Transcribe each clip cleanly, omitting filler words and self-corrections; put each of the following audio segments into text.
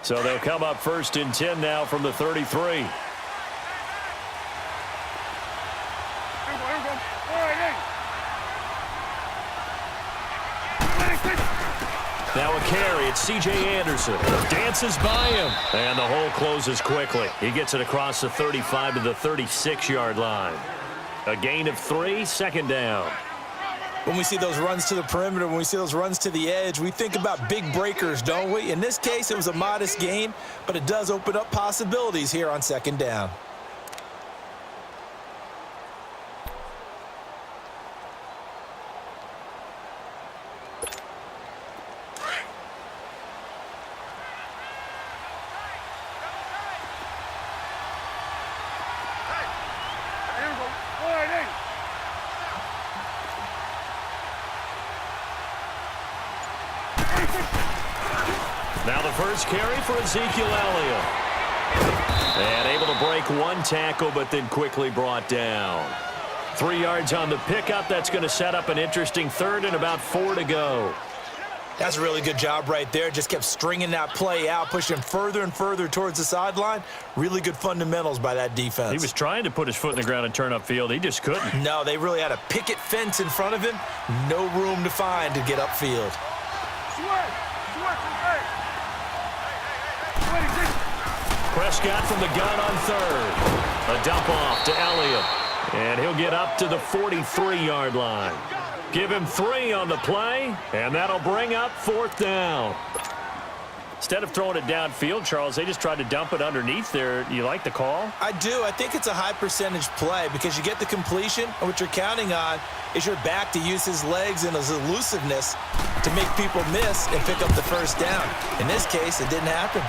So they'll come up 1st and 10 now from the 33. Now a carry. It's C.J. Anderson. Dances by him. And the hole closes quickly. He gets it across the 35 to the 36-yard line. A gain of 3, 2nd down. When we see those runs to the perimeter, when we see those runs to the edge, we think about big breakers, don't we? In this case, it was a modest gain, but it does open up possibilities here on 2nd down. Now the first carry for Ezekiel Elliott. And able to break 1 tackle, but then quickly brought down. 3 yards on the pickup. That's going to set up an interesting 3rd and about 4 to go. That's a really good job right there. Just kept stringing that play out, pushing further and further towards the sideline. Really good fundamentals by that defense. He was trying to put his foot in the ground and turn upfield. He just couldn't. No, they really had a picket fence in front of him. No room to find to get upfield. Prescott from the gun on 3rd. A dump off to Elliott. And he'll get up to the 43-yard line. Give him 3 on the play, and that'll bring up 4th down. Instead of throwing it downfield, Charles, they just tried to dump it underneath there. You like the call? I do. I think it's a high percentage play because you get the completion, and what you're counting on is your back to use his legs and his elusiveness to make people miss and pick up the 1st down. In this case, it didn't happen.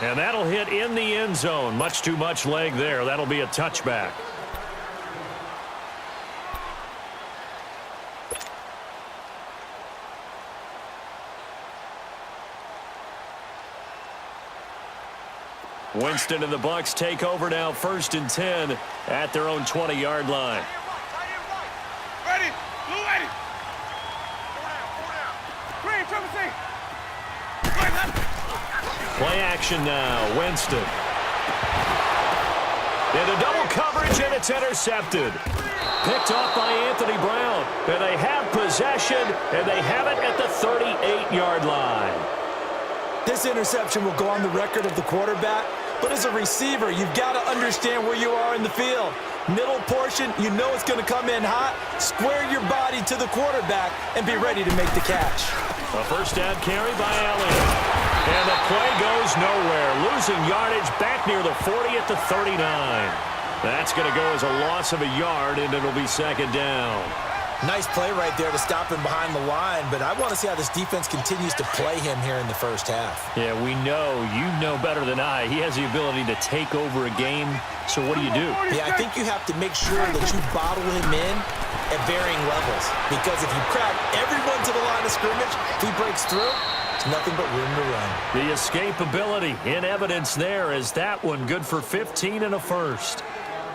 And that'll hit in the end zone. Much too much leg there. That'll be a touchback. Winston and the Bucs take over now, 1st and 10 at their own 20-yard line. Ready. Blue ready. Green, triple C. Play action now. Winston. Into double coverage, and it's intercepted. Picked off by Anthony Brown. And they have possession, and they have it at the 38-yard line. This interception will go on the record of the quarterback, but as a receiver, you've got to understand where you are in the field. Middle portion, you know it's going to come in hot. Square your body to the quarterback and be ready to make the catch. A 1st down carry by Elliott. And the play goes nowhere. Losing yardage back near the 40 at the 39. That's going to go as a loss of a yard, and it'll be 2nd down. Nice play right there to stop him behind the line, but I want to see how this defense continues to play him here in the 1st half. Yeah, we know. You know better than I. He has the ability to take over a game, so what do? Yeah, I think you have to make sure that you bottle him in at varying levels, because if you crack everyone to the line of scrimmage, if he breaks through, it's nothing but room to run. The escapability in evidence there is that one good for 15 and a 1st.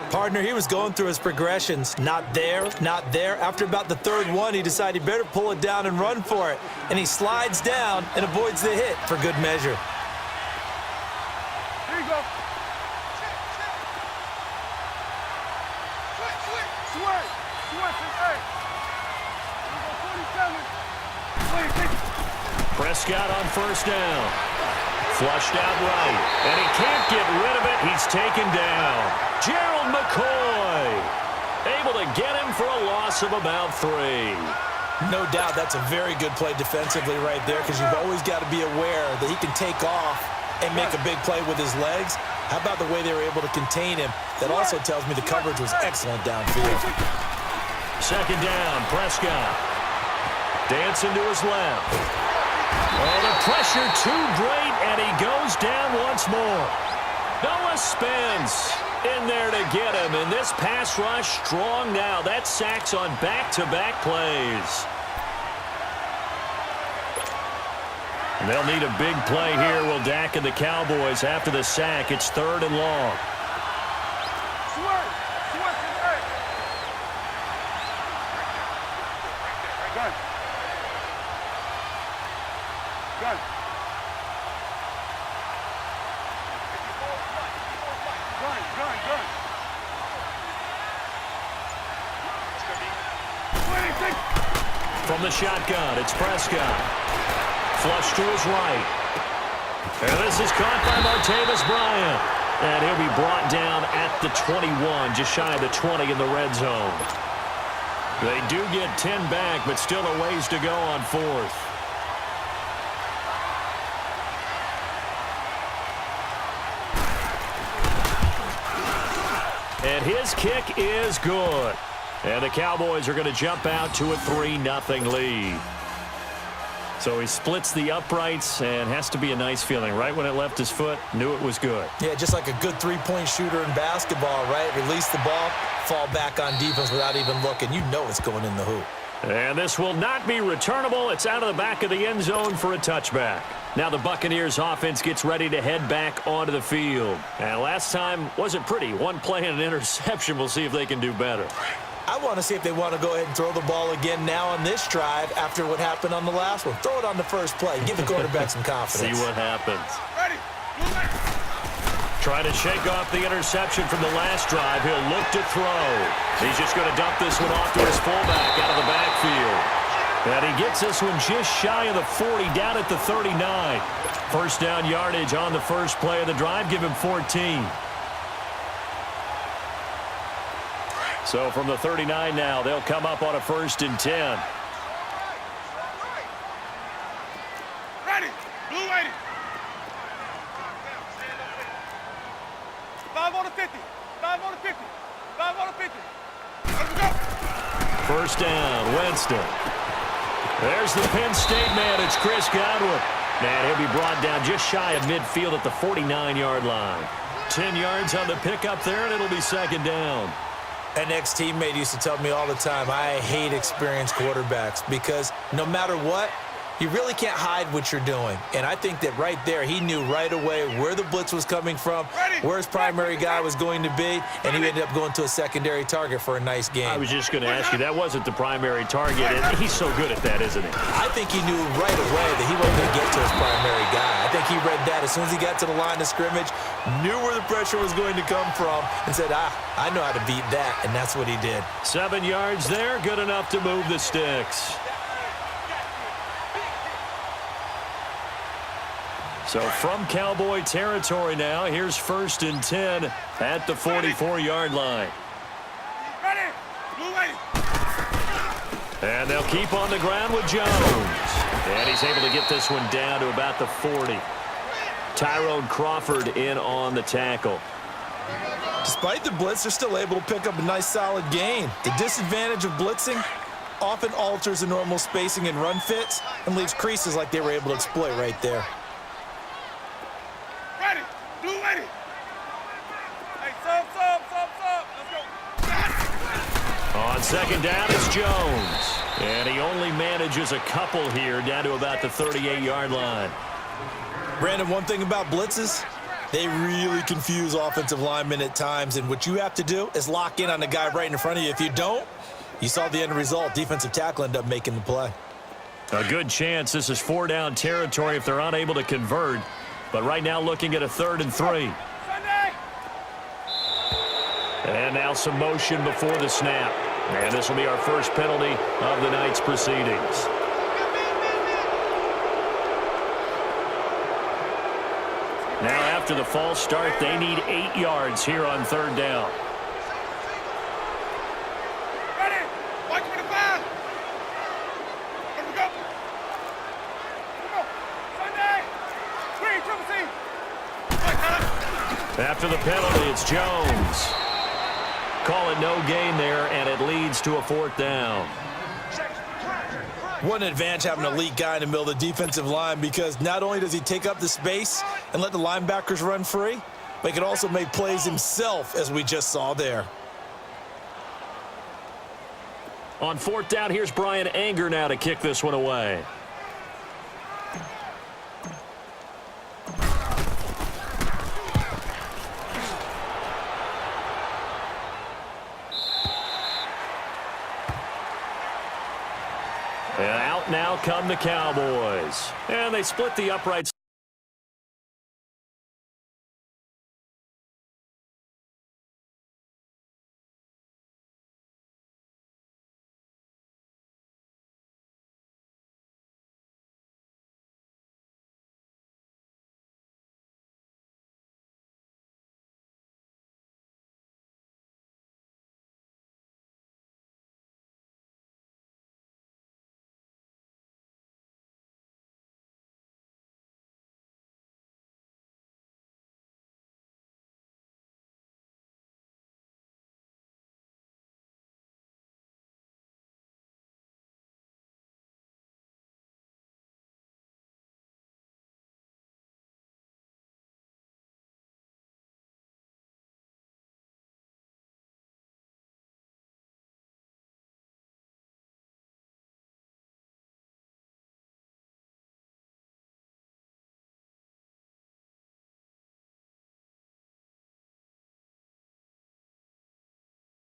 Partner, he was going through his progressions. Not there, not there. After about the 3rd one, he decided he better pull it down and run for it. And he slides down and avoids the hit for good measure. Here you go. Prescott on 1st down. Flushed out right. And he can't get rid of it. He's taken down. Gerald McCoy able to get him for a loss of about 3. No doubt that's a very good play defensively right there, because you've always got to be aware that he can take off and make a big play with his legs. How about the way they were able to contain him? That also tells me the coverage was excellent downfield. 2nd down, Prescott. Dancing to his left. Oh, the pressure too great, and he goes down once more. Noah Spence in there to get him, and this pass rush strong now. That's sacks on back-to-back plays. And they'll need a big play here, will Dak and the Cowboys after the sack. It's 3rd and long. Gun. Gun. 26. From the shotgun, it's Prescott. Flush to his right. And this is caught by Martavis Bryant. And he'll be brought down at the 21, just shy of the 20 in the red zone. They do get 10 back, but still a ways to go on fourth. And his kick is good. And the Cowboys are going to jump out to a 3-0 lead. So he splits the uprights and has to be a nice feeling. Right when it left his foot, knew it was good. Yeah, just like a good three-point shooter in basketball, right? Release the ball, fall back on defense without even looking. You know it's going in the hoop. And this will not be returnable. It's out of the back of the end zone for a touchback. Now the Buccaneers offense gets ready to head back onto the field. And last time wasn't pretty. One play and an interception. We'll see if they can do better. I want to see if they want to go ahead and throw the ball again now on this drive after what happened on the last one. Throw it on the first play. Give the quarterback some confidence. See what happens. Ready. Move it. Trying to shake off the interception from the last drive. He'll look to throw. He's just going to dump this one off to his fullback out of the backfield. And he gets this one just shy of the 40, down at the 39. First down yardage on the first play of the drive. Give him 14. So from the 39 now, they'll come up on a 1st and 10. Ready. Blue 80. 5 on the 50. 5 on the 50. 5 on the 50. Let's go. First down, Winston. There's the Penn State man. It's Chris Godwin. And he'll be brought down just shy of midfield at the 49-yard line. 10 yards on the pickup there, and it'll be 2nd down. An ex-teammate used to tell me all the time, I hate experienced quarterbacks because no matter what, you really can't hide what you're doing. And I think that right there, he knew right away where the blitz was coming from, where his primary guy was going to be, and he ended up going to a secondary target for a nice game. I was just going to ask you, that wasn't the primary target, and he's so good at that, isn't he? I think he knew right away that he wasn't going to get to his primary guy. I think he read that as soon as he got to the line of scrimmage, knew where the pressure was going to come from, and said, I know how to beat that, and that's what he did. 7 yards there, good enough to move the sticks. So from Cowboy territory now, here's 1st and 10 at the 44-yard line. Ready. Blue 80. And they'll keep on the ground with Jones. And he's able to get this one down to about the 40. Tyrone Crawford in on the tackle. Despite the blitz, they're still able to pick up a nice solid gain. The disadvantage of blitzing often alters the normal spacing and run fits and leaves creases like they were able to exploit right there. Ready. Blue 80. Hey, sub. Let's go. On 2nd down, it's Jones. And he only manages a couple here down to about the 38-yard line. Brandon, one thing about blitzes, they really confuse offensive linemen at times, and what you have to do is lock in on the guy right in front of you. If you don't, you saw the end result. Defensive tackle ended up making the play. A good chance this is 4-down territory if they're unable to convert. But right now looking at a 3rd and 3. Sunday. And now some motion before the snap. And this will be our first penalty of the night's proceedings. Now after the false start, they need 8 yards here on 3rd down. Ready. Watch me to 5. Let's go. Sunday. Green, triple C. After the penalty, it's Jones. Call it no gain there, and it leads to a 4th down. What an advantage having an elite guy in the middle of the defensive line, because not only does he take up the space and let the linebackers run free, but he can also make plays himself, as we just saw there. On 4th down, here's Brian Anger now to kick this one away. And out Out now come the Cowboys. And they split the uprights.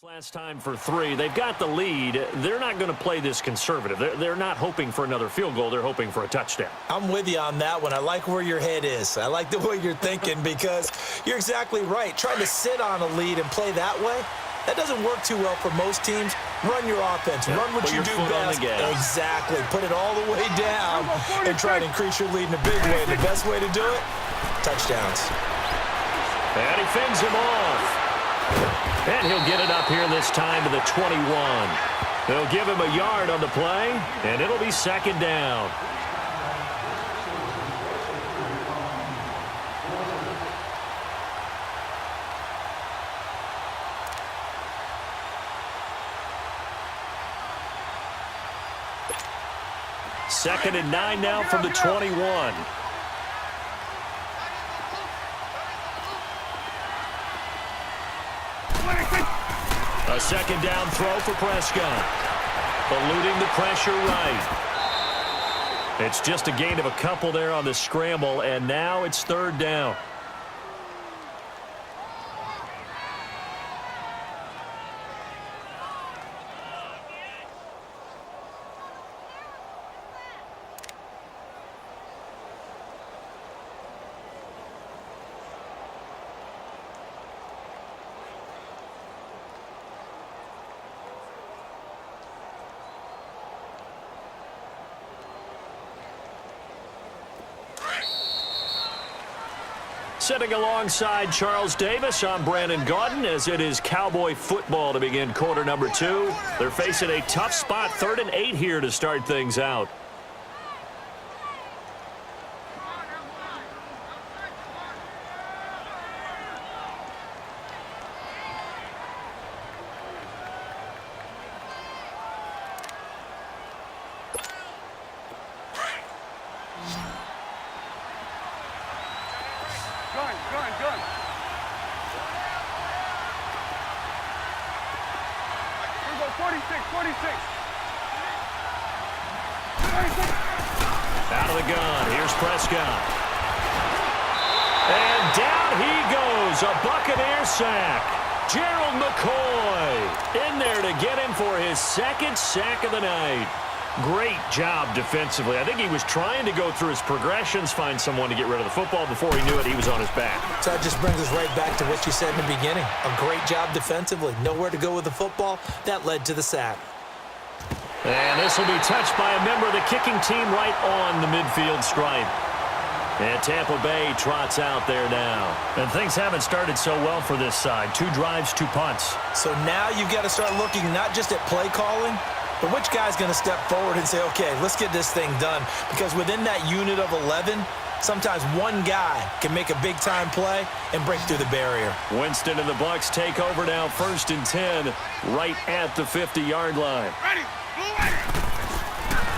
Last time for 3. They've got the lead. They're not going to play this conservative. They're not hoping for another field goal. They're hoping for a touchdown. I'm with you on that one. I like where your head is. I like the way you're thinking because you're exactly right. Trying to sit on a lead and play that way, that doesn't work too well for most teams. Run your offense. Run what you do best. Exactly. Put it all the way down and try to increase your lead in a big way. The best way to do it, touchdowns. And he fends him off. And he'll get it up here this time to the 21. They'll give him a yard on the play, and it'll be second down. Second and 9 now from the 21. A second down throw for Prescott. Eluding the pressure right. It's just a gain of a couple there on the scramble, and now it's third down. Sitting alongside Charles Davis, I'm Brandon Gaudin, as it is Cowboy football to begin quarter number 2. They're facing a tough spot, 3rd and 8 here to start things out. Gun. Here we go, 46. Out of the gun, here's Prescott. And down he goes, a Buccaneer sack. Gerald McCoy in there to get him for his second sack of the night. Great job defensively. I think he was trying to go through his progressions, find someone to get rid of the football. Before he knew it, he was on his back. So that just brings us right back to what you said in the beginning. A great job defensively. Nowhere to go with the football. That led to the sack. And this will be touched by a member of the kicking team right on the midfield stripe. And Tampa Bay trots out there now. And things haven't started so well for this side. 2 drives, 2 punts. So now you've got to start looking not just at play calling, but which guy's going to step forward and say, okay, let's get this thing done. Because within that unit of 11, sometimes one guy can make a big-time play and break through the barrier. Winston and the Bucs take over now, 1st and 10, right at the 50-yard line. Ready.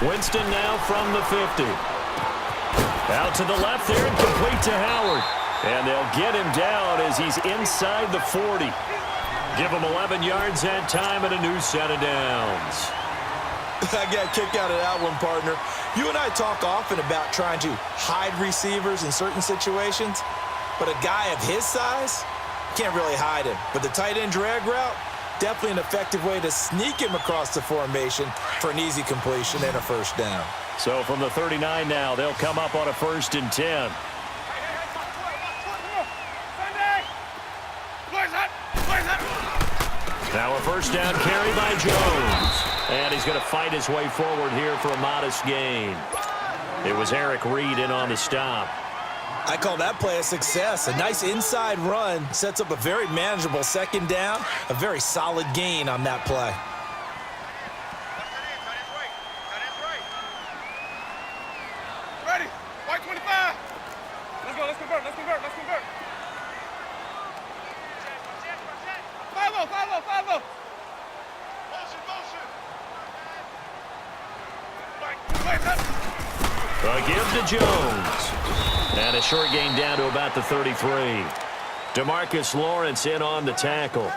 Winston now from the 50. Out to the left there and complete to Howard. And they'll get him down as he's inside the 40. Give him 11 yards that time and a new set of downs. I got a kick out of that one, partner. You and I talk often about trying to hide receivers in certain situations, but a guy of his size can't really hide him. But the tight end drag route, Definitely an effective way to sneak him across the formation for an easy completion and a first down. So from the 39 now, they'll come up on a 1st and 10. Now a first down carry by Jones. And he's going to fight his way forward here for a modest gain. It was Eric Reed in on the stop. I call that play a success. A nice inside run sets up a very manageable second down. A very solid gain on that play. Ready? White 25. Let's go. Let's convert. Let's convert. Let's convert. 5-0. 5-0. 5-0. Motion. Motion. A give to Jones. And a short gain down to about the 33. DeMarcus Lawrence in on the tackle.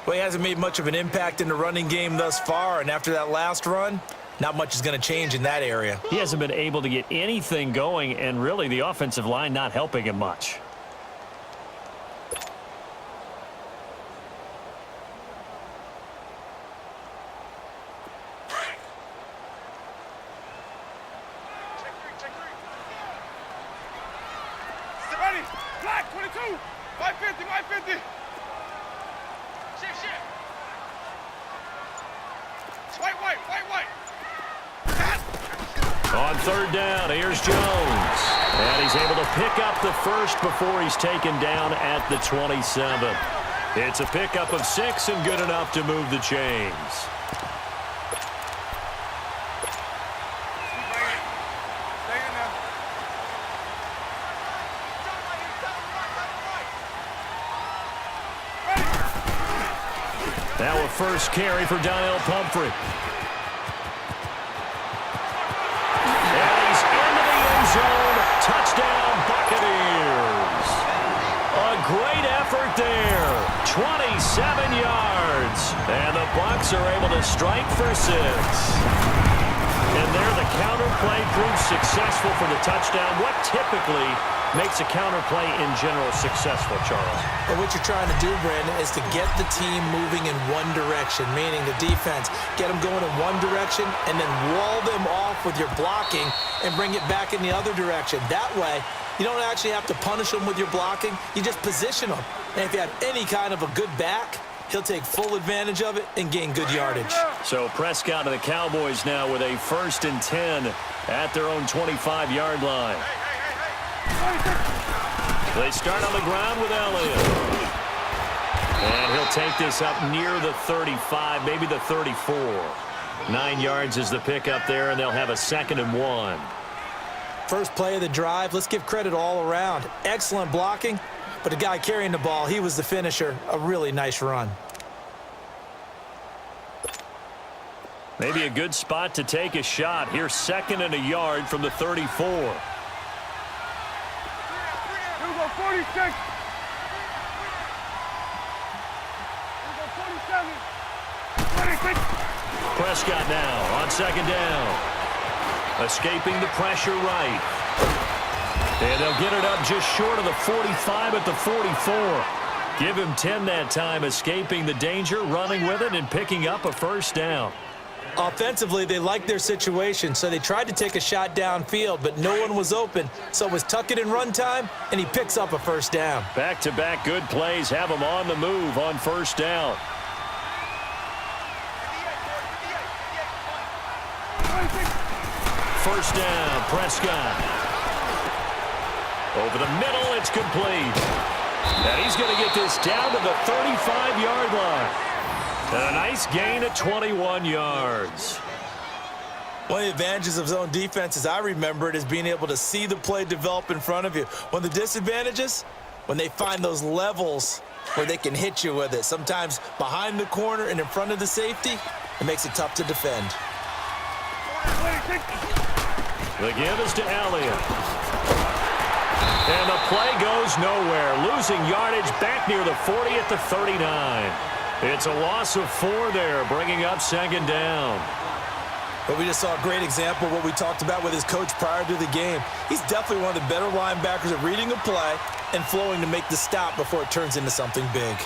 Well, he hasn't made much of an impact in the running game thus far, and after that last run, not much is going to change in that area. He hasn't been able to get anything going, and really the offensive line not helping him much. Ready? Black 22. 550. 550. Shift. White. On third down, here's Jones. And he's able to pick up the first before he's taken down at the 27. It's a pickup of 6 and good enough to move the chains. Now a first carry for Donnell Pumphrey. And he's into the end zone. Touchdown, Buccaneers. A great effort there. 27 yards. And the Bucs are able to strike for 6. And there the counter play proves successful for the touchdown. What typically makes a counter play in general successful, Charles? But what you're trying to do, Brandon, is to get the team moving in one direction, meaning the defense, get them going in one direction and then wall them off with your blocking and bring it back in the other direction. That way, you don't actually have to punish them with your blocking. You just position them. And if you have any kind of a good back, he'll take full advantage of it and gain good yardage. So Prescott and the Cowboys now with a 1st and 10 at their own 25-yard line. They start on the ground with Elliott. And he'll take this up near the 35, maybe the 34. 9 yards is the pickup there, and they'll have a 2nd and 1. First play of the drive, let's give credit all around. Excellent blocking, but the guy carrying the ball, he was the finisher. A really nice run. Maybe a good spot to take a shot. Here's 2nd and a yard from the 34. 46. 47. Prescott now on 2nd down. Escaping the pressure right. And they'll get it up just short of the 45 at the 44. Give him 10 that time, escaping the danger, running with it, and picking up a first down. Offensively, they liked their situation, so they tried to take a shot downfield, but no one was open. So it was tuck it in run time, and he picks up a first down. Back-to-back good plays have him on the move on first down. First down, Prescott. Over the middle, it's complete. And he's going to get this down to the 35-yard line. And a nice gain of 21 yards. One of the advantages of zone defense, as I remember it, is being able to see the play develop in front of you. One of the disadvantages, when they find those levels where they can hit you with it. Sometimes behind the corner and in front of the safety, it makes it tough to defend. The give is to Elliott. And the play goes nowhere. Losing yardage back near the 40 at the 39. It's a loss of 4 there, bringing up 2nd down. But we just saw a great example of what we talked about with his coach prior to the game. He's definitely one of the better linebackers at reading a play and flowing to make the stop before it turns into something big.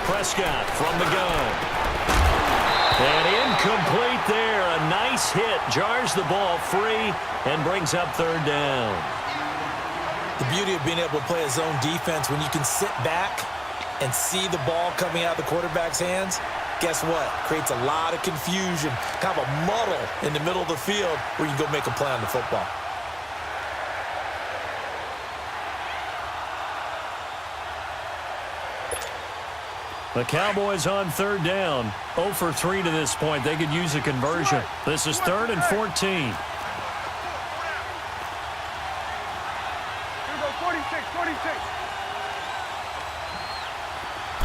Prescott from the gun. And incomplete there. A nice hit. Jars the ball free and brings up third down. The beauty of being able to play a zone defense when you can sit back and see the ball coming out of the quarterback's hands, guess what? Creates a lot of confusion, kind of a muddle in the middle of the field where you can go make a play on the football. The Cowboys on third down. 0 for 3 to this point. They could use a conversion. This is 3rd and 14. Here we go, 46, 46.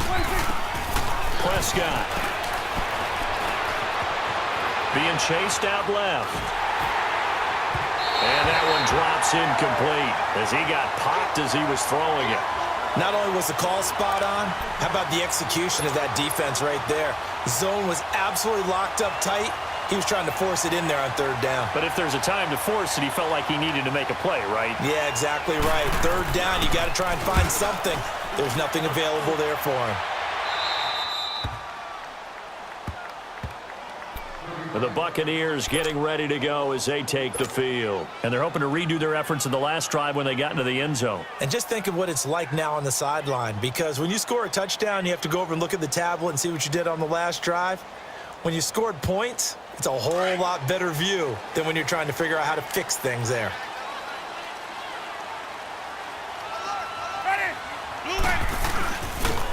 26. Prescott. Being chased out left. And that one drops incomplete as he got popped as he was throwing it. Not only was the call spot on, how about the execution of that defense right there? The zone was absolutely locked up tight. He was trying to force it in there on third down. But if there's a time to force it, he felt like he needed to make a play, right? Yeah, exactly right. Third down, you got to try and find something. There's nothing available there for him. The Buccaneers getting ready to go as they take the field. And they're hoping to redo their efforts in the last drive when they got into the end zone. And just think of what it's like now on the sideline, because when you score a touchdown, you have to go over and look at the tablet and see what you did on the last drive. When you scored points, it's a whole lot better view than when you're trying to figure out how to fix things there.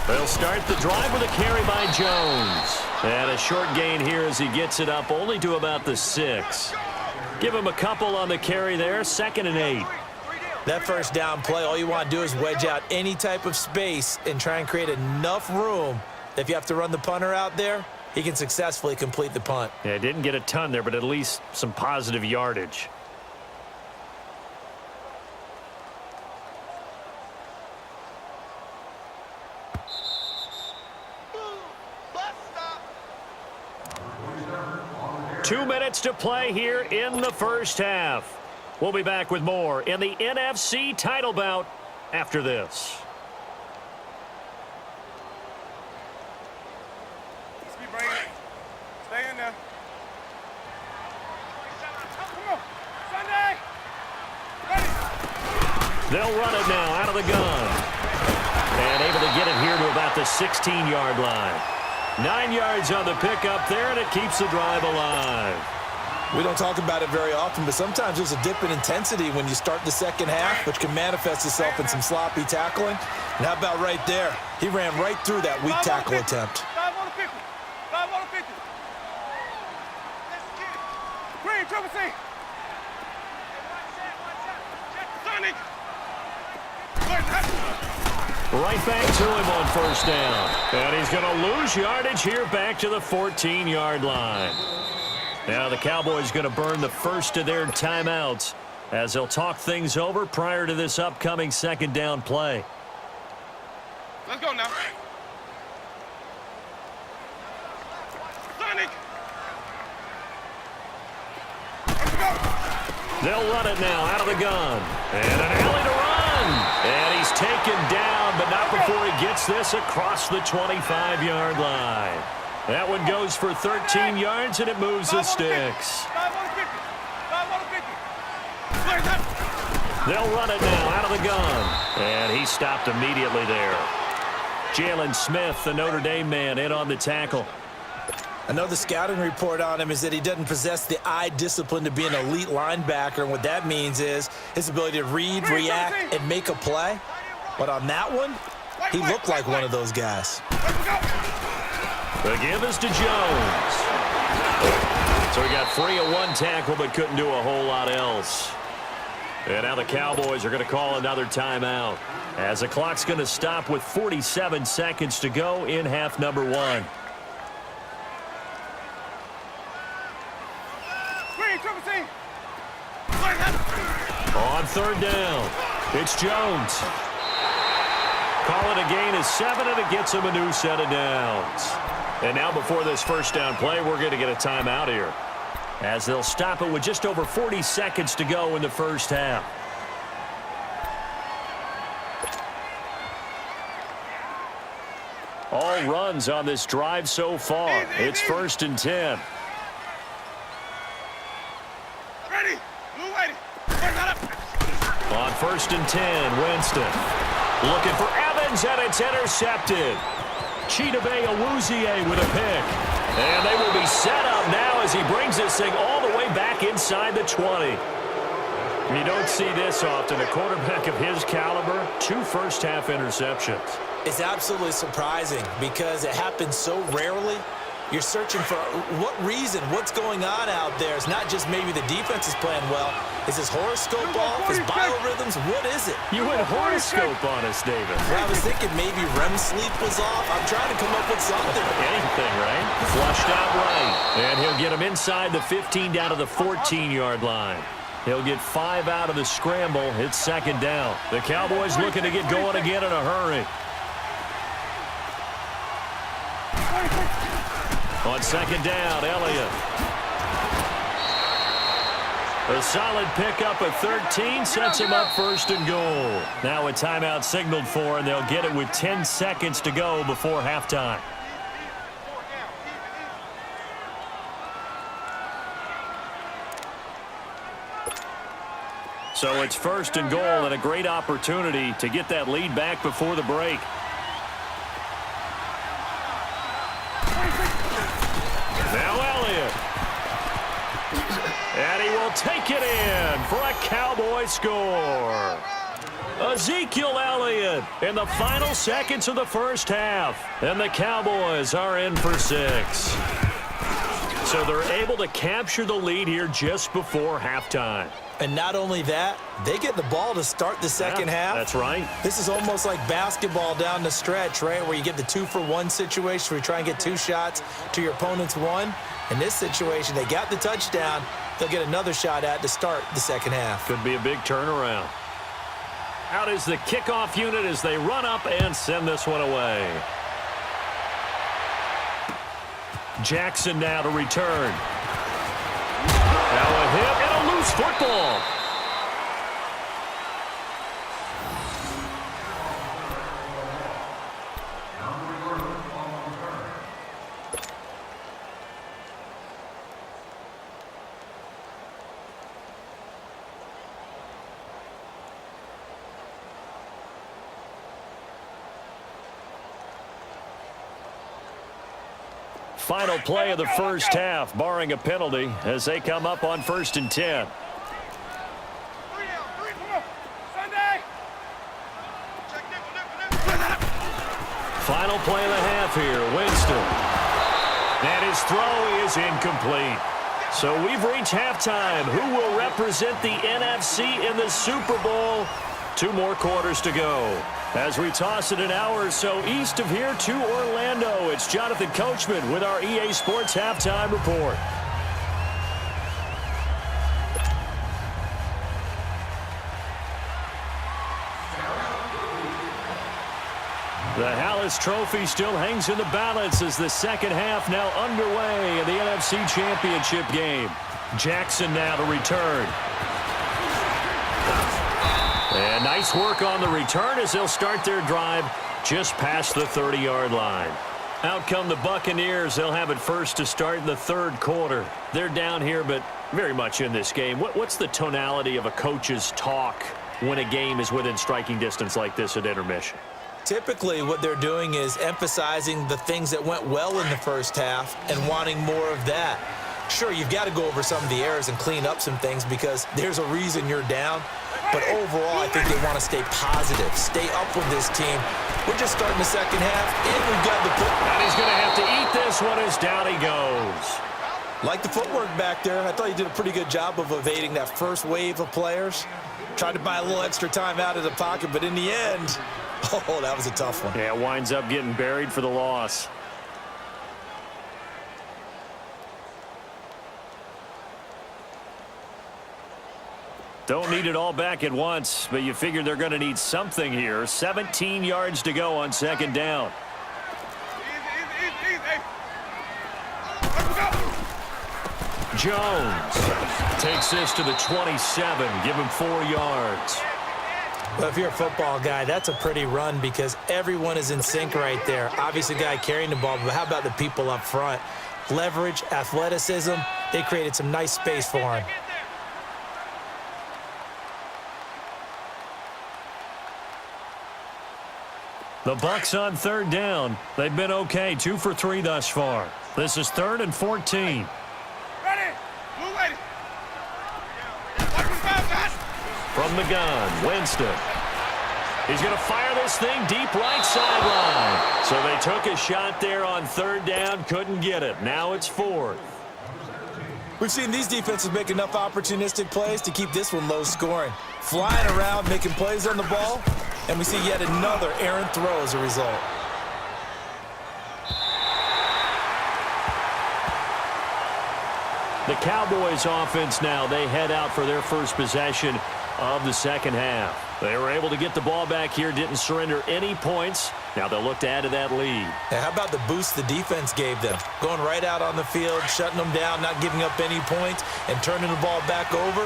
They'll start the drive with a carry by Jones. And a short gain here as he gets it up only to about the 6. Give him a couple on the carry there. 2nd and 8. That first down play, all you want to do is wedge out any type of space and try and create enough room that if you have to run the punter out there, he can successfully complete the punt. Yeah, didn't get a ton there, but at least some positive yardage. Two minutes to play here in the first half. We'll be back with more in the NFC title bout after this. Let's keep bringing it. Stay in there. Come on. Sunday. Ready. They'll run it now out of the gun. And able to get it here to about the 16-yard line. 9 yards on the pickup there, and it keeps the drive alive. We don't talk about it very often, but sometimes there's a dip in intensity when you start the second half, which can manifest itself in some sloppy tackling. And how about right there? He ran right through that weak tackle attempt. 5 on the 50. 5 on the 50. Green, triple C. Sonic. Right back to him on first down. And he's going to lose yardage here back to the 14-yard line. Now the Cowboys going to burn the first of their timeouts as they'll talk things over prior to this upcoming second down play. Let's go now. Sonic. Let's go. They'll run it now out of the gun. And an alley to run. And he's taken down, but not before he gets this across the 25-yard line. That one goes for 13 yards, and it moves the sticks. 5 on the 50. 5 on the 50. They'll run it now out of the gun. And he stopped immediately there. Jalen Smith, the Notre Dame man, in on the tackle. Another scouting report on him is that he doesn't possess the eye discipline to be an elite linebacker. And what that means is his ability to read, react, and make a play. But on that one, he looked like one of those guys. The give is to Jones. So he got free of one tackle but couldn't do a whole lot else. And now the Cowboys are going to call another timeout as the clock's going to stop with 47 seconds to go in half number 1. On third down, it's Jones. Call it a gain of 7, and it gets him a new set of downs. And now before this first down play, we're going to get a timeout here, as they'll stop it with just over 40 seconds to go in the first half. all runs on this drive so far. It's 1st and 10. Ready. Blue waiting. On 1st and 10, Winston. Looking for Evans, and it's intercepted. Chidobe Awuzie with a pick. And they will be set up now as he brings this thing all the way back inside the 20. You don't see this often. A quarterback of his caliber, 2 first-half interceptions. It's absolutely surprising because it happens so rarely. You're searching for what reason, what's going on out there. It's not just maybe the defense is playing well. Is his horoscope off? His biorhythms? What is it? You went horoscope on us, David. Well, I was thinking maybe REM sleep was off. I'm trying to come up with something. Anything, right? Flushed out right. And he'll get him inside the 15 down to the 14-yard line. He'll get 5 out of the scramble. It's 2nd down. The Cowboys looking to get going again in a hurry. On 2nd down, Elliott. A solid pickup of 13 sets him up 1st and goal. Now a timeout signaled for, and they'll get it with 10 seconds to go before halftime. So it's 1st and goal, and a great opportunity to get that lead back before the break. Now Elliott. And he will take it in for a Cowboy score. Ezekiel Elliott in the final seconds of the first half. And the Cowboys are in for 6. So they're able to capture the lead here just before halftime. And not only that, they get the ball to start the second half. That's right. This is almost like basketball down the stretch, right, where you get the 2-for-1 situation where you try and get 2 shots to your opponent's 1. In this situation, they got the touchdown. They'll get another shot at to start the second half. Could be a big turnaround. Out is the kickoff unit as they run up and send this one away. Jackson now to return. Now a hit and a loose football. Final play of the first half, barring a penalty, as they come up on 1st and 10. 3 down, 3, come on. Sunday. Final play of the half here, Winston. And his throw is incomplete. So we've reached halftime. Who will represent the NFC in the Super Bowl? 2 more quarters to go. As we toss it an hour or so east of here to Orlando, it's Jonathan Coachman with our EA Sports Halftime Report. The Hallis Trophy still hangs in the balance as the second half now underway in the NFC Championship game. Jackson now to return. And nice work on the return as they'll start their drive just past the 30-yard line. Out come the Buccaneers. They'll have it first to start in the 3rd quarter. They're down here, but very much in this game. What's the tonality of a coach's talk when a game is within striking distance like this at intermission? Typically, what they're doing is emphasizing the things that went well in the first half and wanting more of that. Sure, you've got to go over some of the errors and clean up some things because there's a reason you're down. But overall, I think they want to stay positive, stay up with this team. We're just starting the second half, and we've got the footwork. And he's going to have to eat this one as down he goes. Like the footwork back there, I thought he did a pretty good job of evading that first wave of players. Tried to buy a little extra time out of the pocket, but in the end, oh, that was a tough one. Yeah, winds up getting buried for the loss. Don't need it all back at once, but you figure they're going to need something here. 17 yards to go on 2nd down. Easy. Let's go. Jones takes this to the 27, give him 4 yards. Well, if you're a football guy, that's a pretty run because everyone is in sync right there. Obviously, the guy carrying the ball, but how about the people up front? Leverage, athleticism, they created some nice space for him. The Bucs on third down. They've been okay, 2 for 3 thus far. This is 3rd and 14. Ready? Blue ready. 125, guys. From the gun, Winston. He's going to fire this thing deep right sideline. So they took a shot there on third down, couldn't get it. Now it's 4th. We've seen these defenses make enough opportunistic plays to keep this one low scoring. Flying around, making plays on the ball, and we see yet another errant throw as a result. The Cowboys offense now, they head out for their first possession of the second half. They were able to get the ball back here, didn't surrender any points. Now they'll look to add to that lead. And how about the boost the defense gave them? Going right out on the field, shutting them down, not giving up any points, and turning the ball back over.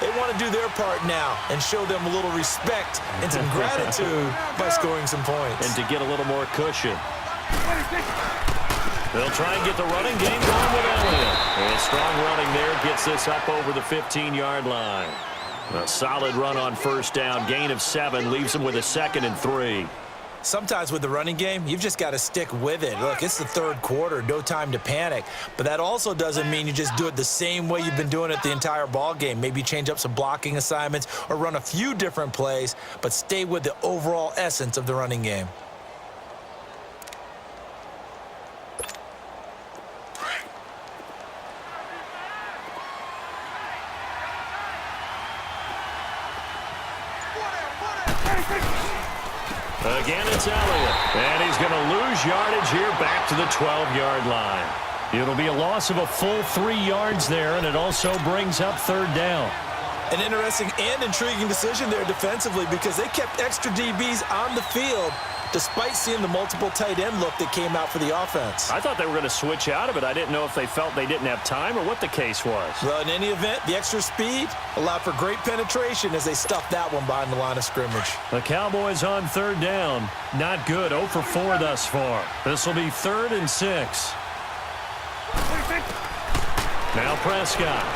They want to do their part now and show them a little respect and some gratitude by scoring some points. And to get a little more cushion. They'll try and get the running game going with Elliott. And strong running there gets this up over the 15-yard line. A solid run on first down. Gain of 7 leaves them with a 2nd and 3. Sometimes with the running game, you've just got to stick with it. Look, it's the third quarter, no time to panic. But that also doesn't mean you just do it the same way you've been doing it the entire ball game. Maybe change up some blocking assignments or run a few different plays, but stay with the overall essence of the running game. Again, it's Elliott. And he's going to lose yardage here back to the 12-yard line. It'll be a loss of a full 3 yards there, and it also brings up third down. An interesting and intriguing decision there defensively because they kept extra DBs on the field despite seeing the multiple tight end look that came out for the offense. I thought they were going to switch out of it. I didn't know if they felt they didn't have time or what the case was. Well, in any event, the extra speed allowed for great penetration as they stuffed that one behind the line of scrimmage. The Cowboys on third down. Not good. 0 for 4 thus far. This will be 3rd and 6. Now Prescott.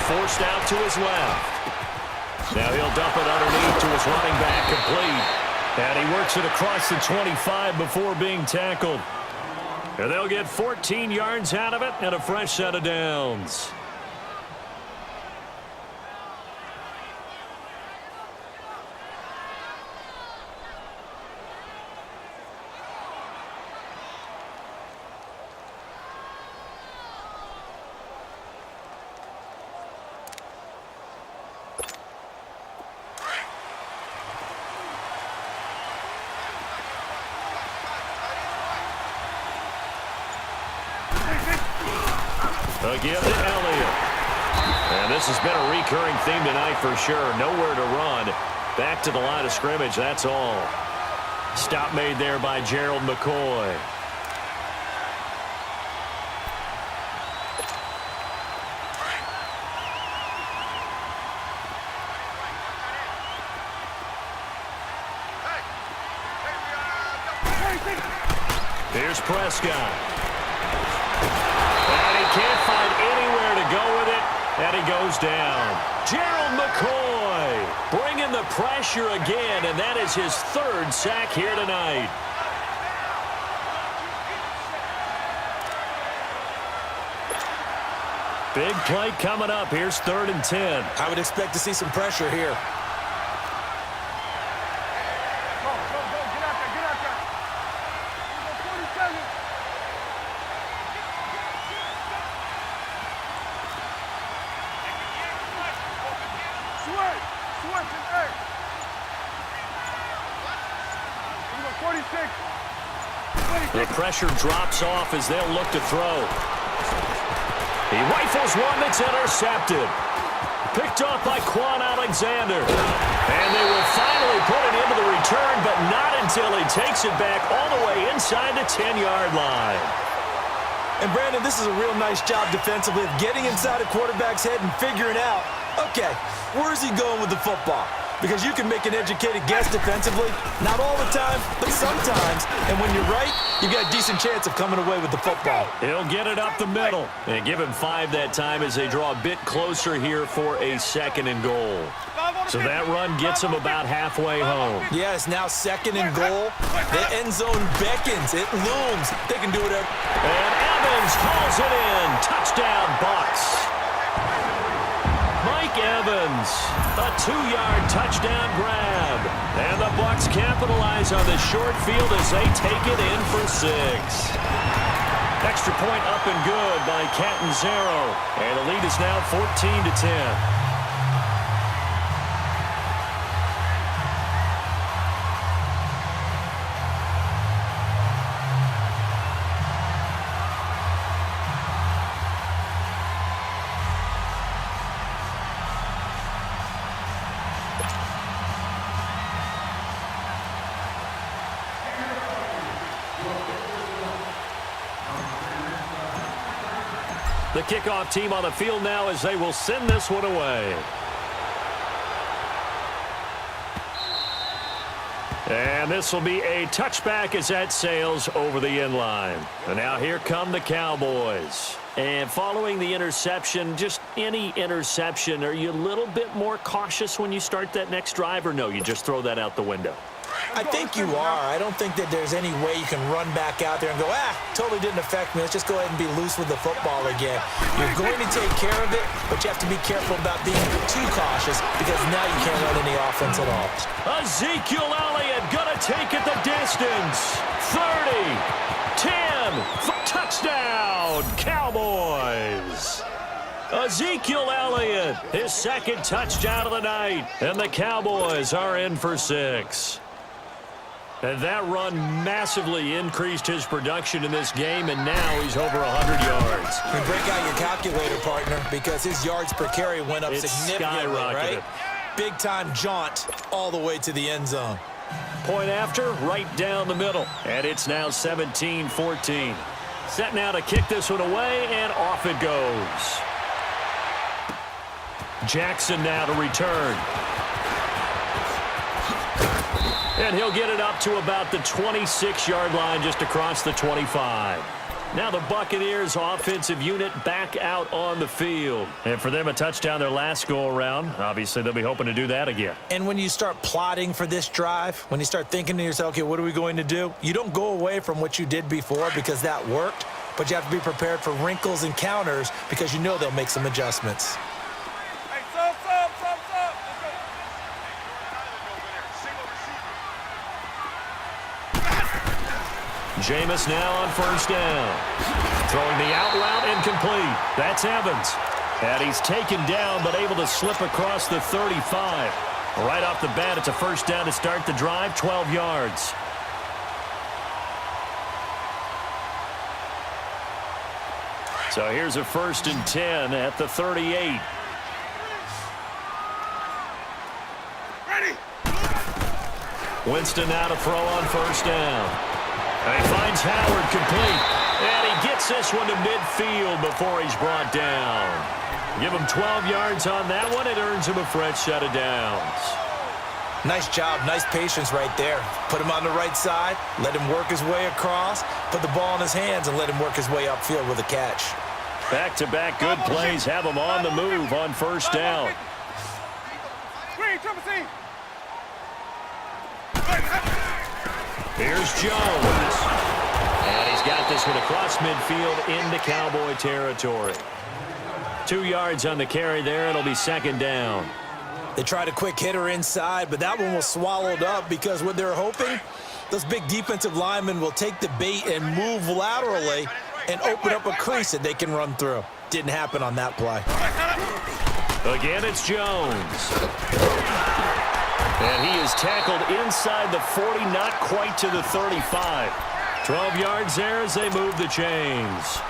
Forced out to his left. Now he'll dump it underneath to his running back, complete. And he works it across the 25 before being tackled. And they'll get 14 yards out of it and a fresh set of downs. Again to Elliott. And this has been a recurring theme tonight for sure. Nowhere to run. Back to the line of scrimmage, that's all. Stop made there by Gerald McCoy. Here's Prescott. Can't find anywhere to go with it, and he goes down. Gerald McCoy bringing the pressure again, and that is his 3rd sack here tonight. Big play coming up. Here's 3rd and 10. I would expect to see some pressure here. The pressure drops off as they'll look to throw. He rifles one that's intercepted. Picked off by Quan Alexander. And they will finally put it into the return, but not until he takes it back all the way inside the 10-yard line. And, Brandon, this is a real nice job defensively of getting inside a quarterback's head and figuring out, okay, where's he going with the football? because you can make an educated guess defensively. Not all the time, but sometimes. And when you're right, you've got a decent chance of coming away with the football. He'll get it up the middle. And give him 5 that time as they draw a bit closer here for a 2nd and goal. So that run gets him about halfway home. Yeah, it's now 2nd and goal. The end zone beckons. It looms. They can do whatever. And Evans hauls it in. Touchdown, Bucks. Mike Evans, a 2-yard touchdown grab. And the Bucks capitalize on the short field as they take it in for 6. Extra point up and good by Catanzaro. And the lead is now 14-10. The kickoff team on the field now as they will send this one away. And this will be a touchback as that sails over the end line. And now here come the Cowboys. And following the interception, just any interception, are you a little bit more cautious when you start that next drive, or no, you just throw that out the window? I think you are. I don't think that there's any way you can run back out there and go, totally didn't affect me. Let's just go ahead and be loose with the football again. You're going to take care of it, but you have to be careful about being too cautious because now you can't run any offense at all. Ezekiel Elliott gonna take it the distance. 30, 10, touchdown, Cowboys. Ezekiel Elliott, his 2nd touchdown of the night, and the Cowboys are in for 6. And that run massively increased his production in this game, and now he's over 100 yards. You break out your calculator, partner, because his yards per carry went up significantly, right? Big-time jaunt all the way to the end zone. Point after, right down the middle. And it's now 17-14. Set now to kick this one away, and off it goes. Jackson now to return. And he'll get it up to about the 26-yard line, just across the 25. Now the Buccaneers offensive unit back out on the field. And for them, a touchdown their last go-around. Obviously, they'll be hoping to do that again. And when you start plotting for this drive, when you start thinking to yourself, okay, what are we going to do? You don't go away from what you did before because that worked, but you have to be prepared for wrinkles and counters because you know they'll make some adjustments. Jameis now on 1st down. Throwing the out route incomplete. That's Evans. And he's taken down but able to slip across the 35. Right off the bat, it's a 1st down to start the drive, 12 yards. So here's a 1st and 10 at the 38. Ready. Winston now to throw on 1st down. And he finds Howard complete. And he gets this one to midfield before he's brought down. Give him 12 yards on that one. It earns him a fresh set of downs. Nice job. Nice patience right there. Put him on the right side. Let him work his way across. Put the ball in his hands and let him work his way upfield with a catch. Back-to-back good plays have him on the move on 1st down. Here's Jones. And he's got this one across midfield into Cowboy territory. 2 yards on the carry there. It'll be 2nd down. They tried a quick hitter inside, but that one was swallowed up because what they're hoping, those big defensive linemen will take the bait and move laterally and open up a crease that they can run through. Didn't happen on that play. Again, it's Jones. And he is tackled inside the 40, not quite to the 35. 12 yards there as they move the chains.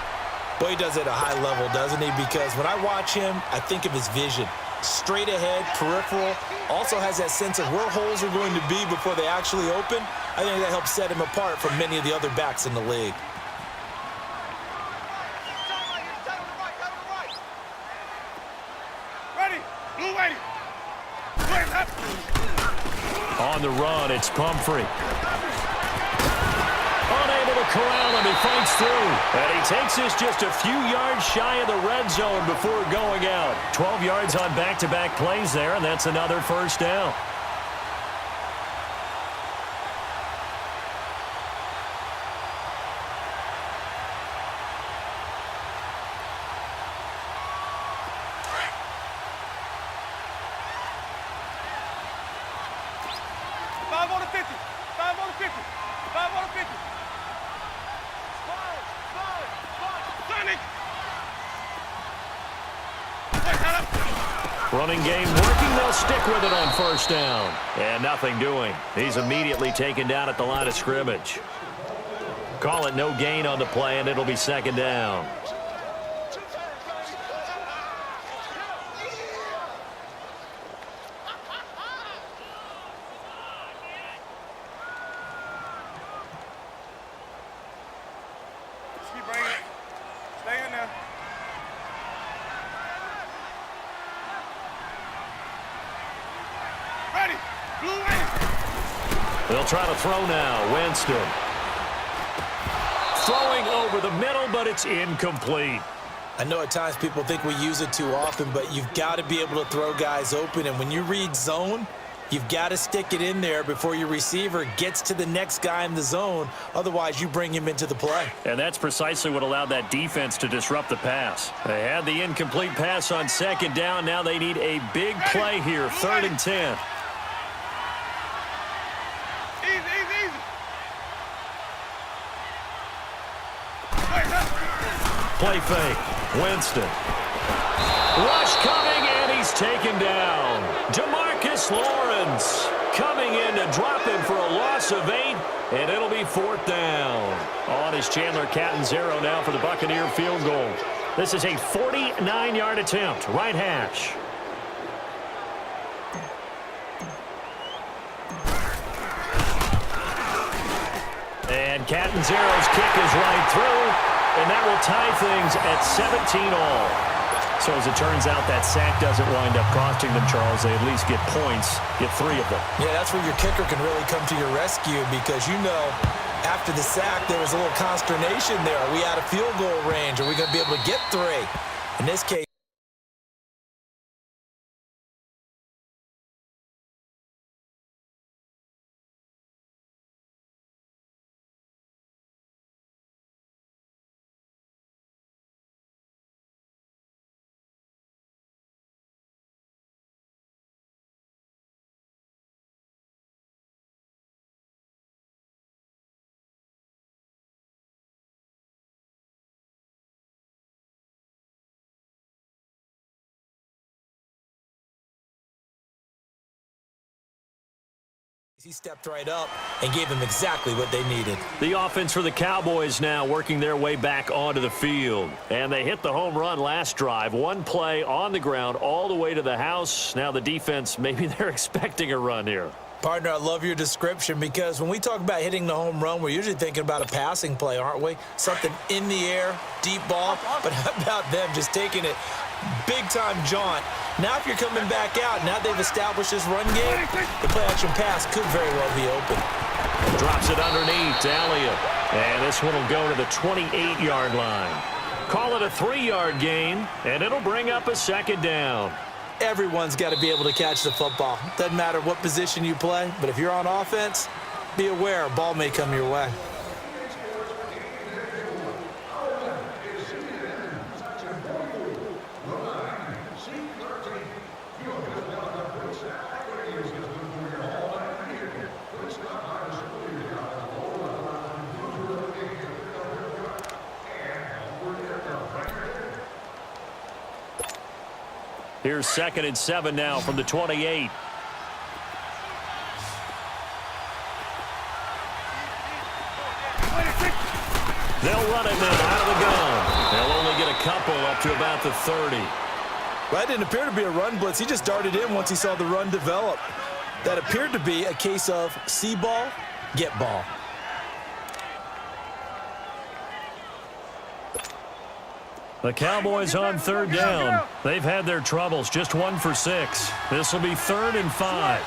Boy, he does it at a high level, doesn't he? Because when I watch him, I think of his vision. Straight ahead, peripheral. Also has that sense of where holes are going to be before they actually open. I think that helps set him apart from many of the other backs in the league. Ready. Blue ready. Blue up. on the run. It's Pumphrey. Unable to corral him. He fights through. And he takes this just a few yards shy of the red zone before going out. 12 yards on back-to-back plays there, and that's another first down. Running game working. They'll stick with it on first down. And nothing doing. He's immediately taken down at the line of scrimmage. Call it no gain on the play, and it'll be second down. Keep bringing it. Stay in there. Ready. Blue ready. They'll try to throw now. Winston. Throwing over the middle, but it's incomplete. I know at times people think we use it too often, but you've got to be able to throw guys open. And when you read zone, you've got to stick it in there before your receiver gets to the next guy in the zone. Otherwise, you bring him into the play. And that's precisely what allowed that defense to disrupt the pass. They had the incomplete pass on second down. Now they need a big play here, 3rd and 10. Easy, easy, easy. Play fake. Winston. Rush coming, and he's taken down. Jamarcus Lawrence coming in to drop him for a loss of 8, and it'll be 4th down. On is Chandler Catanzaro now for the Buccaneer field goal. This is a 49-yard attempt, right hash. And Catanzaro's kick is right through. And that will tie things at 17 all. So as it turns out, that sack doesn't wind up costing them, Charles. They at least get points, get 3 of them. Yeah, that's where your kicker can really come to your rescue because, you know, after the sack, there was a little consternation there. Are we out of field goal range? Are we going to be able to get 3? In this case, he stepped right up and gave them exactly what they needed. The offense for the Cowboys now working their way back onto the field. And they hit the home run last drive. One play on the ground all the way to the house. Now the defense, maybe they're expecting a run here. Partner, I love your description because when we talk about hitting the home run, we're usually thinking about a passing play, aren't we? Something in the air, deep ball. But how about them just taking it big-time jaunt? Now if you're coming back out, now they've established this run game, the play-action pass could very well be open. Drops it underneath to Elliott. And this one will go to the 28-yard line. Call it a 3-yard gain, and it'll bring up a second down. Everyone's got to be able to catch the football. Doesn't matter what position you play, but if you're on offense, be aware a ball may come your way. Here's 2nd and 7 now from the 28. They'll run it now out of the gun. They'll only get a couple up to about the 30. Well, that didn't appear to be a run blitz. He just darted in once he saw the run develop. That appeared to be a case of see ball, get ball. The Cowboys on 3rd down. They've had their troubles, just 1 for 6. This will be 3rd and 5.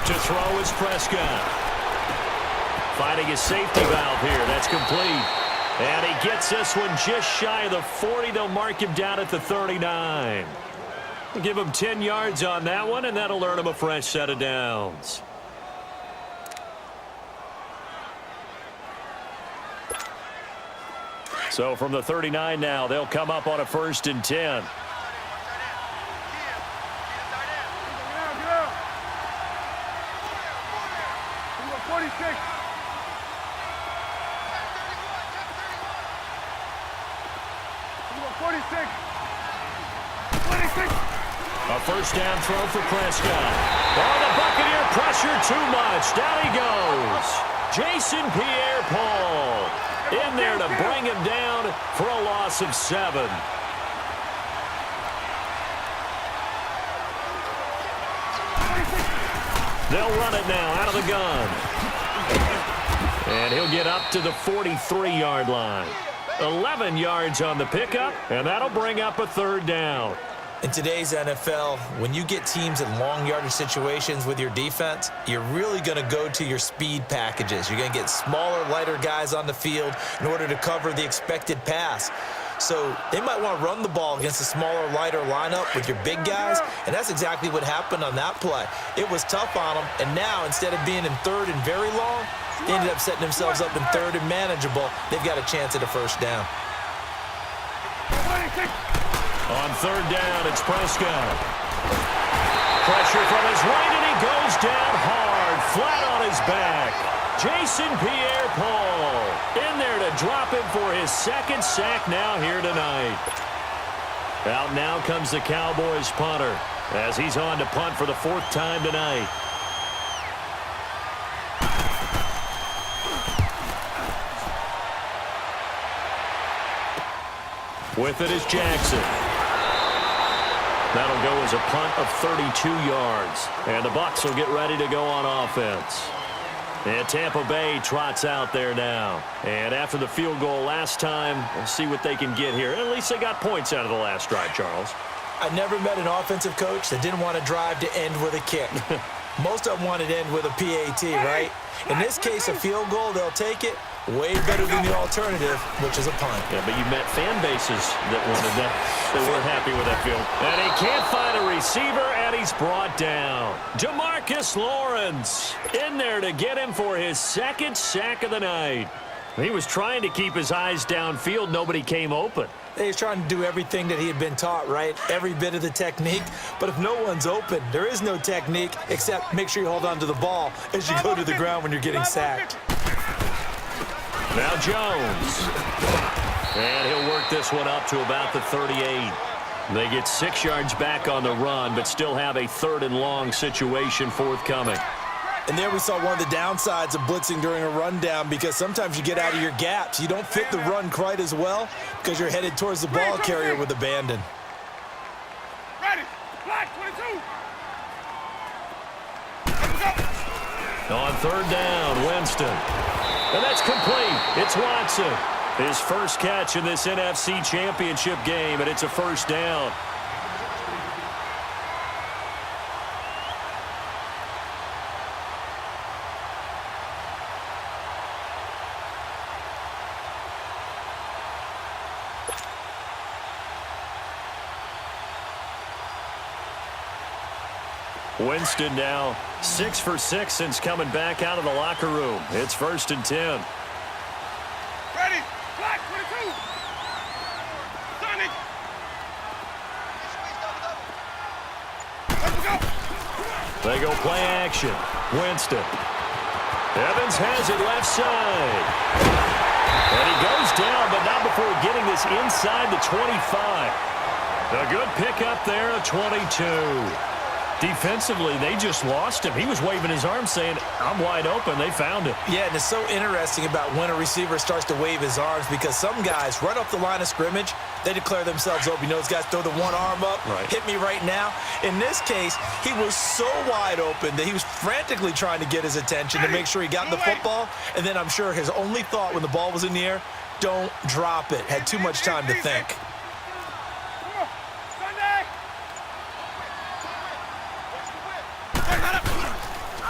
To throw is Prescott. Finding his safety valve here. That's complete. And he gets this one just shy of the 40. They'll mark him down at the 39. Give him 10 yards on that one, and that'll earn him a fresh set of downs. So from the 39 now, they'll come up on a 1st and 10. A first down throw for Prescott. Oh, the Buccaneer pressure too much. Down he goes. Jason Pierre-Paul in there to bring him down for a loss of 7. They'll run it now out of the gun. And he'll get up to the 43-yard line. 11 yards on the pickup, and that'll bring up a 3rd down. In today's NFL, when you get teams in long yardage situations with your defense, you're really going to go to your speed packages. You're going to get smaller, lighter guys on the field in order to cover the expected pass. So they might want to run the ball against a smaller, lighter lineup with your big guys, and that's exactly what happened on that play. It was tough on them, and now instead of being in 3rd and very long, they ended up setting themselves up in 3rd and manageable. They've got a chance at a 1st down. On 3rd down, it's Prescott. Pressure from his right, and he goes down hard, flat on his back. Jason Pierre-Paul in there to drop him for his 2nd sack now here tonight. Out now comes the Cowboys punter as he's on to punt for the 4th time tonight. With it is Jackson. That'll go as a punt of 32 yards. And the Bucs will get ready to go on offense. And Tampa Bay trots out there now. And after the field goal last time, we'll see what they can get here. At least they got points out of the last drive, Charles. I never met an offensive coach that didn't want to drive to end with a kick. Most of them wanted to end with a PAT, right? In this case, a field goal, they'll take it. Way better than the alternative, which is a punt. Yeah, but you met fan bases that wanted that. They weren't happy with that field. And he can't find a receiver, and he's brought down. DeMarcus Lawrence in there to get him for his 2nd sack of the night. He was trying to keep his eyes downfield. Nobody came open. He's trying to do everything that he had been taught, right? Every bit of the technique. But if no one's open, there is no technique except make sure you hold on to the ball as you go to the ground when you're getting sacked. Now Jones. And he'll work this one up to about the 38. They get 6 yards back on the run, but still have a 3rd and long situation forthcoming. And there we saw one of the downsides of blitzing during a rundown, because sometimes you get out of your gaps. You don't fit the run quite as well because you're headed towards the ball carrier with abandon. Ready. Black 22. On 3rd down, Winston. And that's complete. It's Watson. His first catch in this NFC Championship game, and it's a 1st down. Winston now 6 for 6 since coming back out of the locker room. It's 1st and 10. Ready. Black 22. Sonic. Let's go. They go play action. Winston. Evans has it left side. And he goes down, but not before getting this inside the 25. A good pickup there, a 22. Defensively, they just lost him. He was waving his arm saying, I'm wide open. They found it. Yeah, and it's so interesting about when a receiver starts to wave his arms, because some guys, right off the line of scrimmage, they declare themselves open. You know, those guys throw the one arm up, right. Hit me right now. In this case, he was so wide open that he was frantically trying to get his attention to make sure he got the football. And then I'm sure his only thought when the ball was in the air, don't drop it. Had too much time to think.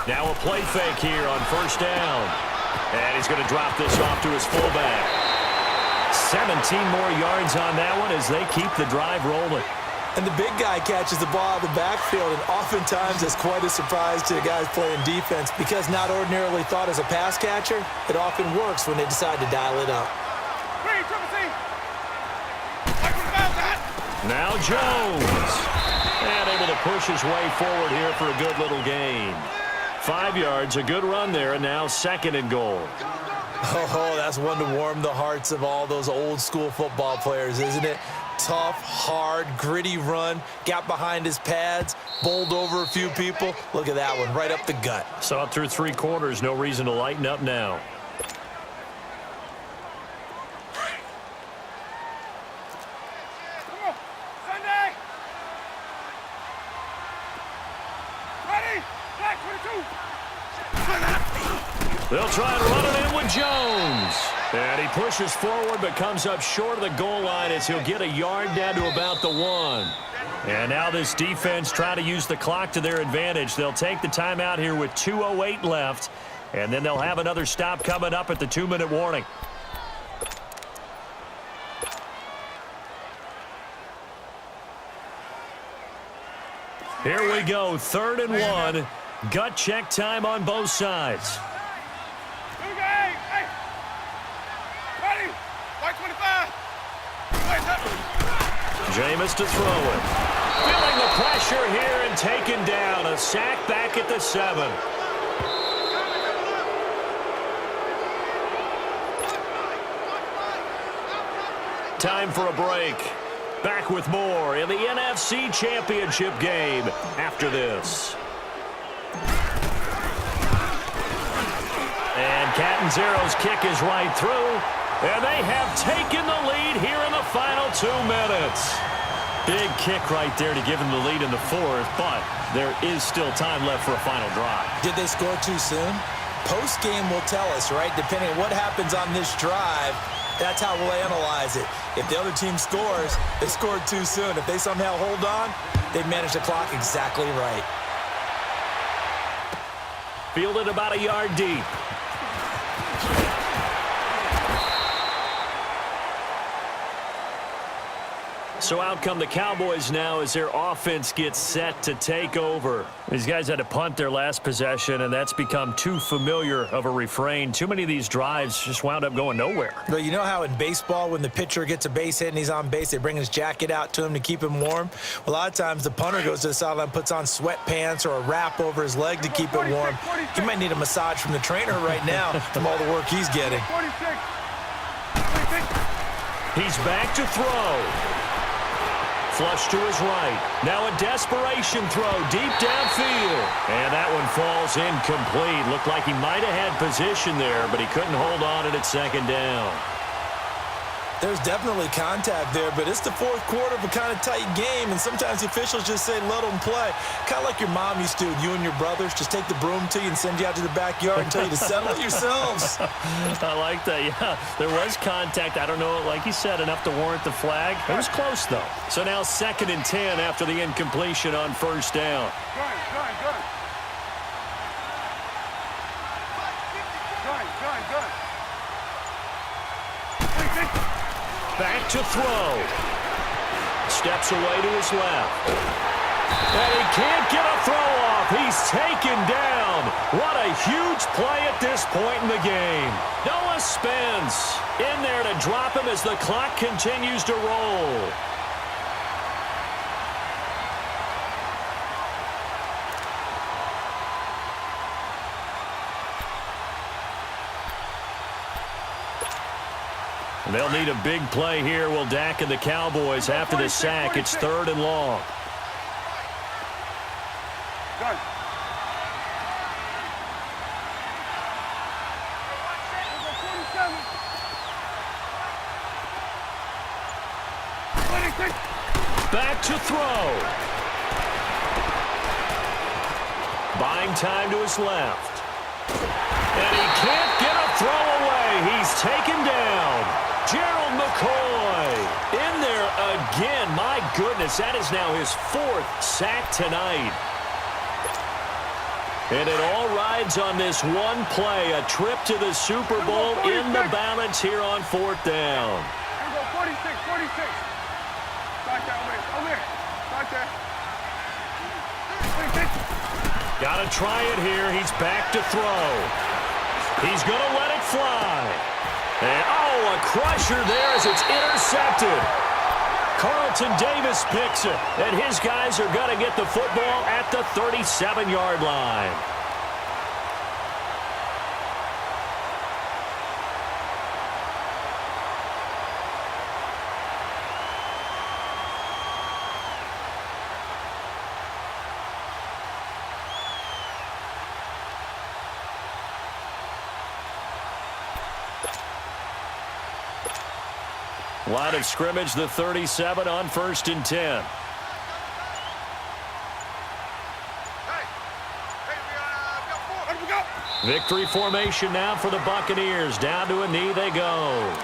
Now a play fake here on first down. And he's going to drop this off to his fullback. 17 more yards on that one as they keep the drive rolling. And the big guy catches the ball out of the backfield, and oftentimes it's quite a surprise to the guys playing defense because not ordinarily thought as a pass catcher, it often works when they decide to dial it up. Now Jones. And able to push his way forward here for a good little gain. 5 yards, a good run there, and now 2nd and goal. Oh, that's one to warm the hearts of all those old school football players, isn't it? Tough, hard, gritty run, got behind his pads, bowled over a few people. Look at that one, right up the gut. Saw it through 3 quarters, no reason to lighten up now. They'll try and run it in with Jones. And he pushes forward but comes up short of the goal line as he'll get a yard down to about the 1. And now this defense trying to use the clock to their advantage. They'll take the timeout here with 2:08 left. And then they'll have another stop coming up at the 2-minute warning. Here we go, 3rd and 1. Gut check time on both sides. Jameis to throw it. Feeling the pressure here and taken down. A sack back at the 7. Time for a break. Back with more in the NFC Championship game after this. And Catanzaro's kick is right through. And they have taken the lead here in the final 2 minutes. Big kick right there to give them the lead in the 4th, but there is still time left for a final drive. Did they score too soon? Post-game will tell us, right? Depending on what happens on this drive, that's how we'll analyze it. If the other team scores, they scored too soon. If they somehow hold on, they've managed the clock exactly right. Fielded about a yard deep. So out come the Cowboys now as their offense gets set to take over. These guys had to punt their last possession, and that's become too familiar of a refrain. Too many of these drives just wound up going nowhere. But you know how in baseball, when the pitcher gets a base hit and he's on base, they bring his jacket out to him to keep him warm? Well, a lot of times the punter goes to the sideline, puts on sweatpants or a wrap over his leg to keep it warm. He might need a massage from the trainer right now from all the work he's getting. He's back to throw. Flush to his right. Now a desperation throw deep downfield. And that one falls incomplete. Looked like he might have had position there, but he couldn't hold on it at 2nd down. There's definitely contact there, but it's the 4th quarter of a kind of tight game, and sometimes the officials just say, let them play. Kind of like your mom used to with you and your brothers. Just take the broom to you and send you out to the backyard and tell you to settle it yourselves. I like that, yeah. There was contact. I don't know, like you said, enough to warrant the flag. It was close, though. So now 2nd and 10 after the incompletion on first down. Back to throw. Steps away to his left. And he can't get a throw off. He's taken down. What a huge play at this point in the game. Noah Spence in there to drop him as the clock continues to roll. They'll need a big play here. Will Dak and the Cowboys after the sack. It's 3rd and long. Good. Back to throw. Buying time to his left. And he can't get a throw away. He's taken down. Gerald McCoy in there again. My goodness, that is now his 4th sack tonight. And it all rides on this one play, a trip to the Super Bowl in the balance here on 4th down. Here we go, 46, 46. Right there, over there. Right there. 46. Got to try it here. He's back to throw. He's going to let it fly. And, a crusher there as it's intercepted. Carlton Davis picks it, and his guys are going to get the football at the 37-yard line. Line of scrimmage, the 37 on 1st and 10. Victory formation now for the Buccaneers. Down to a knee they go.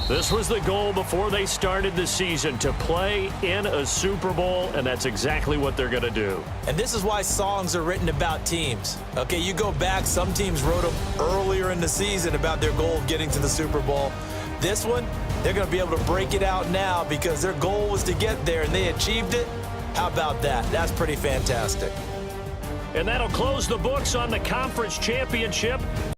This was the goal before they started the season, to play in a Super Bowl, and that's exactly what they're going to do. And this is why songs are written about teams. Okay, you go back, some teams wrote them earlier in the season about their goal of getting to the Super Bowl. This one, they're going to be able to break it out now because their goal was to get there, and they achieved it. How about that? That's pretty fantastic. And that'll close the books on the conference championship.